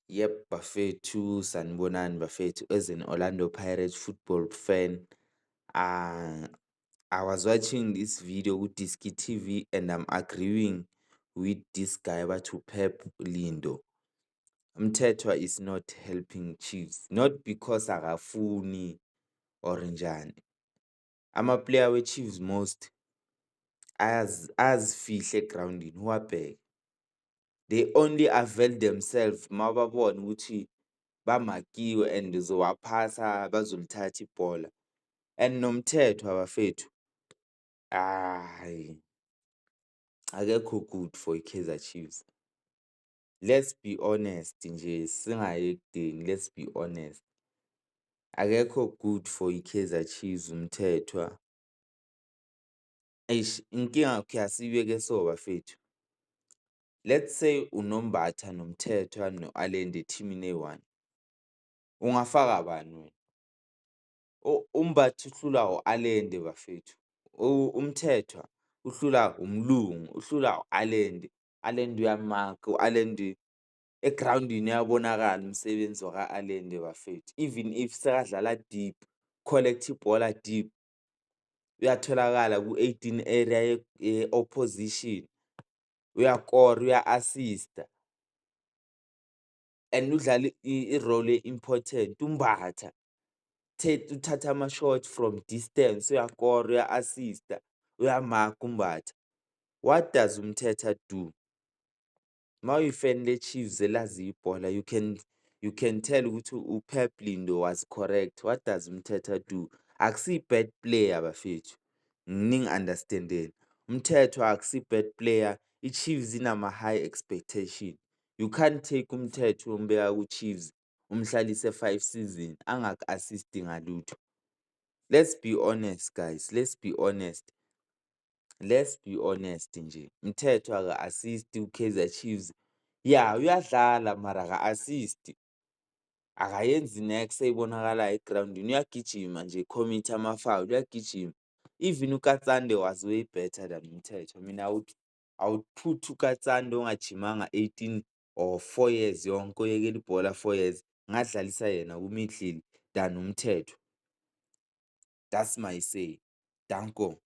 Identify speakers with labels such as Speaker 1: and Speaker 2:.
Speaker 1: Yep, bafethu sanibonani bafethu. As an Orlando Pirates football fan, uh, I was watching this video with Diski TV and I'm agreeing with this guy to Pep Lindo. Mtetwa is not helping Chiefs, not because akafuni or njani. Ama-player we-Chiefs most azifihle egrawundini huwabheke. They only avail themselves mababona ukuthi bamakiwe and uzowaphasa bazolithatha ibhola and nomthetho abafethu hayi akekho good for i-Kaizer Chiefs. Let's be honest nje singayi ekudeni, let's be honest. Akekho good for i-Kaizer Chiefs umthethwa. Eish inkinga akhe asiyibeke so bafethu. Let's say uNombatha noMthethwa no-Allende ethimini eyi-one. Ungafaka bani wena? UMbatha uhlula u-Allende bafethu. UMthethwa uhlula umlungu, uhlula u-Allende. U-Allende uyamaka, u-Allende egrawundini uyabonakala umsebenzi waka-Allende bafethu. Even if sekadlala deep, collect ibhola deep, uyatholakala ku-18 area ye-opposition, uyakora, uya-assist-a and udlala i-role e-important. UMbatha uthatha ama-shot from distance, uyakora, uya-assist-a, uyamaka uMbatha. What does uMthetho do? Mawuyi-fan le-Chiefs elaziyo ibhola, you can tell ukuthi uPep Lindo was correct. What does uMthetho do? Akusiyi-bad player bafethu, ningi-understand-eni. Umthetho akusiyi-bad player, i-Chiefs inama-high expectation. You can't take umthetho uyombeka ku-Chiefs umhlalise 5 season angaku-assist-i ngalutho. Let's be honest guys, let's be honest. Let's be honest nje. Mthetho aka-assist-i ku-Kaizer Chiefs. Yeah, uyadlala mara aka-assist-i. Akayenzi nex eyibonakalayo egrawundini. Uyagijima nje commit ama-foul, uyagijima. Even uKatsande was way better than Mthetho. Mina I would put uKatsande ongajimanga 18 or 4 years yonke oyekela ibhola 4 years, ngadlalisa yena ku-midfield than uMthetho. That's my say. Danko.